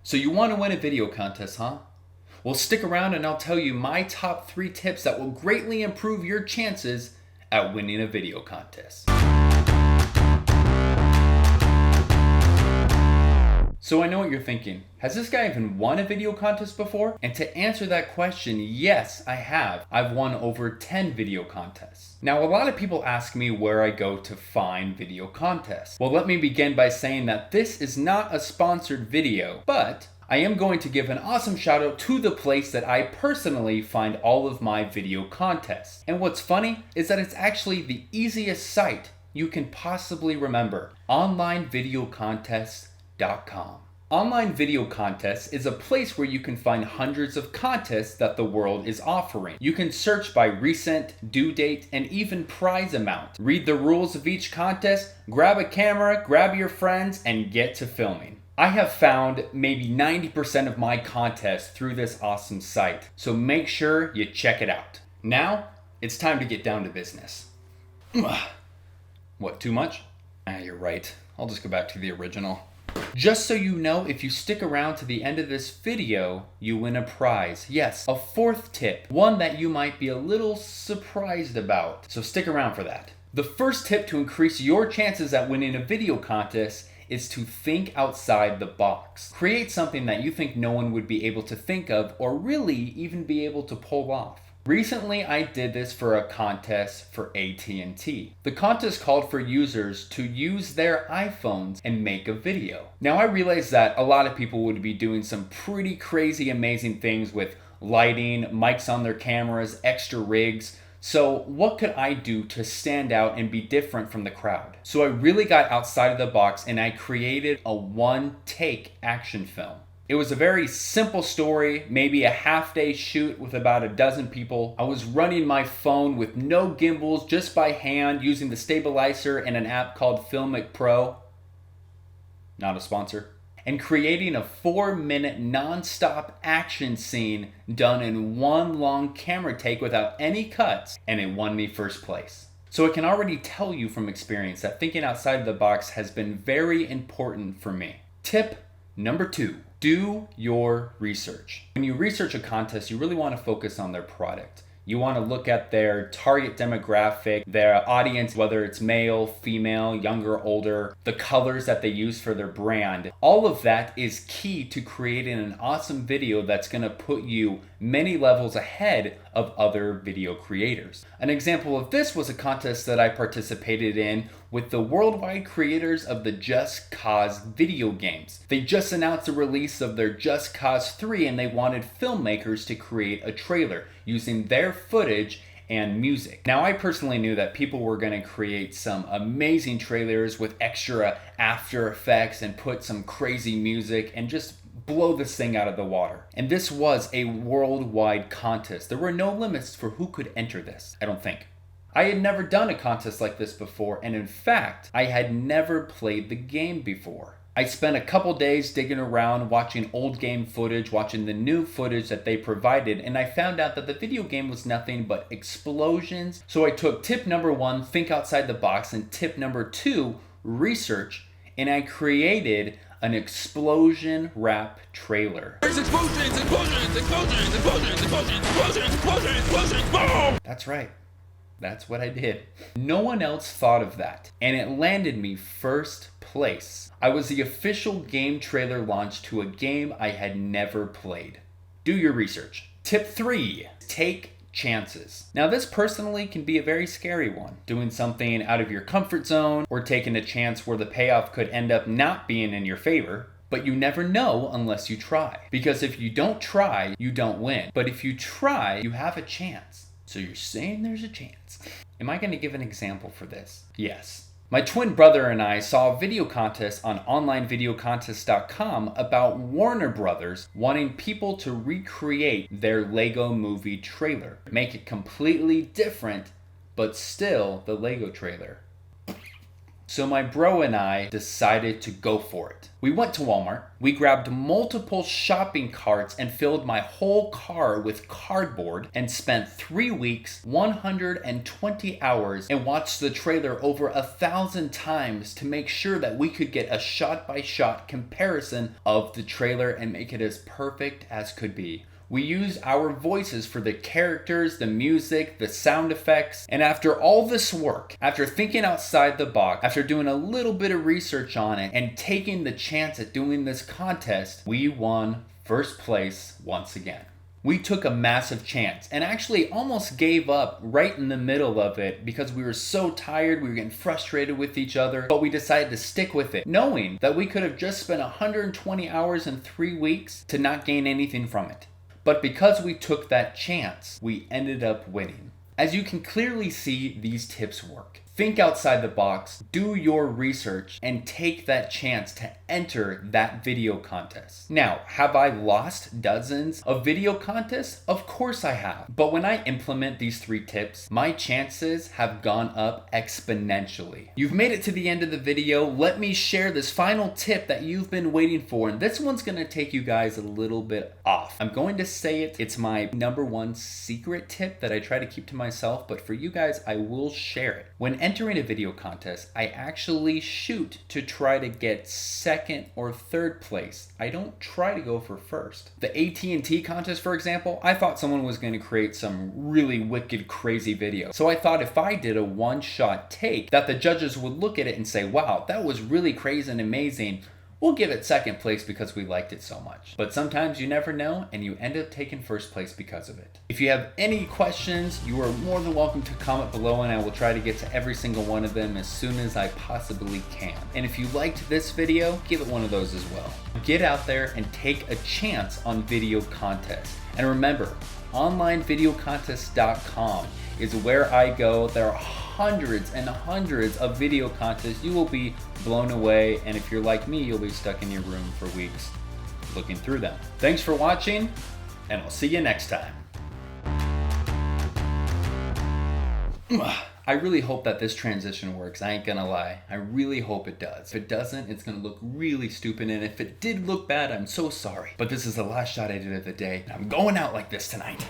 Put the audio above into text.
So you want to win a video contest, huh? Well, stick around and I'll tell you my top 3 tips that will greatly improve your chances at winning a video contest. So I know what you're thinking. Has this guy even won a video contest before? And to answer that question, yes, I have. I've won over 10 video contests. Now, a lot of people ask me where I go to find video contests. Well, let me begin by saying that this is not a sponsored video, but I am going to give an awesome shout out to the place that I personally find all of my video contests. And what's funny is that it's actually the easiest site you can possibly remember, onlinevideocontests.com. Online Video Contests is a place where you can find hundreds of contests that the world is offering. You can search by recent, due date, and even prize amount. Read the rules of each contest, grab a camera, grab your friends, and get to filming. I have found maybe 90% of my contests through this awesome site, so make sure you check it out. Now, it's time to get down to business. What, too much? You're right. I'll just go back to the original. Just so you know, if you stick around to the end of this video, you win a prize. Yes, a 4th tip, one that you might be a little surprised about. So stick around for that. The first tip to increase your chances at winning a video contest is to think outside the box. Create something that you think no one would be able to think of or really even be able to pull off. Recently, I did this for a contest for AT&T. The contest called for users to use their iPhones and make a video. Now, I realized that a lot of people would be doing some pretty crazy, amazing things with lighting, mics on their cameras, extra rigs. So what could I do to stand out and be different from the crowd? So I really got outside of the box and I created a 1-take action film. It was a very simple story, maybe a half-day shoot with about a dozen people. I was running my phone with no gimbals, just by hand, using the stabilizer and an app called Filmic Pro. Not a sponsor. And creating a 4-minute non-stop action scene done in one long camera take without any cuts, and it won me first place. So I can already tell you from experience that thinking outside of the box has been very important for me. Tip number 2. Do your research. When you research a contest, you really want to focus on their product. You want to look at their target demographic, their audience, whether it's male, female, younger, older, the colors that they use for their brand. All of that is key to creating an awesome video that's going to put you many levels ahead of other video creators. An example of this was a contest that I participated in with the worldwide creators of the Just Cause video games. They just announced the release of their Just Cause 3 and they wanted filmmakers to create a trailer using their footage and music. Now, I personally knew that people were going to create some amazing trailers with extra After Effects and put some crazy music and just blow this thing out of the water. And this was a worldwide contest. There were no limits for who could enter this, I don't think. I had never done a contest like this before, and in fact, I had never played the game before. I spent a couple days digging around, watching old game footage, watching the new footage that they provided, and I found out that the video game was nothing but explosions. So I took tip number 1, think outside the box, and tip number 2, research, and I created an explosion rap trailer. There's explosions, explosions, explosions, explosions, explosions, explosions, explosions, explosions, boom! That's right. That's what I did. No one else thought of that, and it landed me first place. I was the official game trailer launch to a game I had never played. Do your research. Tip 3, take chances. Now, this personally can be a very scary one. Doing something out of your comfort zone or taking a chance where the payoff could end up not being in your favor. But you never know unless you try. Because if you don't try, you don't win. But if you try, you have a chance. So you're saying there's a chance. Am I going to give an example for this? Yes. My twin brother and I saw a video contest on onlinevideocontests.com about Warner Brothers wanting people to recreate their Lego movie trailer. Make it completely different, but still the Lego trailer. So my bro and I decided to go for it. We went to Walmart, we grabbed multiple shopping carts and filled my whole car with cardboard and spent 3 weeks, 120 hours and watched the trailer over 1,000 times to make sure that we could get a shot-by-shot comparison of the trailer and make it as perfect as could be. We used our voices for the characters, the music, the sound effects, and after all this work, after thinking outside the box, after doing a little bit of research on it, and taking the chance at doing this contest, we won first place once again. We took a massive chance and actually almost gave up right in the middle of it because we were so tired, we were getting frustrated with each other, but we decided to stick with it, knowing that we could have just spent 120 hours in 3 weeks to not gain anything from it. But because we took that chance, we ended up winning. As you can clearly see, these tips work. Think outside the box, do your research, and take that chance to enter that video contest. Now, have I lost dozens of video contests? Of course I have. But when I implement these 3 tips, my chances have gone up exponentially. You've made it to the end of the video. Let me share this final tip that you've been waiting for, and this one's gonna take you guys a little bit off. I'm going to say it. It's my #1 secret tip that I try to keep to myself, but for you guys, I will share it. When entering a video contest, I actually shoot to try to get second or third place. I don't try to go for first. The AT&T contest, for example, I thought someone was going to create some really wicked, crazy video. So I thought if I did a one-shot take, that the judges would look at it and say, wow, that was really crazy and amazing. We'll give it second place because we liked it so much. But sometimes you never know and you end up taking first place because of it. If you have any questions, you are more than welcome to comment below and I will try to get to every single one of them as soon as I possibly can. And if you liked this video, give it one of those as well. Get out there and take a chance on video contests. And remember, onlinevideocontest.com is where I go. There are hundreds and hundreds of video contests. You will be blown away, and if you're like me, you'll be stuck in your room for weeks looking through them. Thanks for watching, and I'll see you next time. I really hope that this transition works. I ain't gonna lie. I really hope it does. If it doesn't, it's gonna look really stupid, and if it did look bad, I'm so sorry. But this is the last shot I did of the day, and I'm going out like this tonight.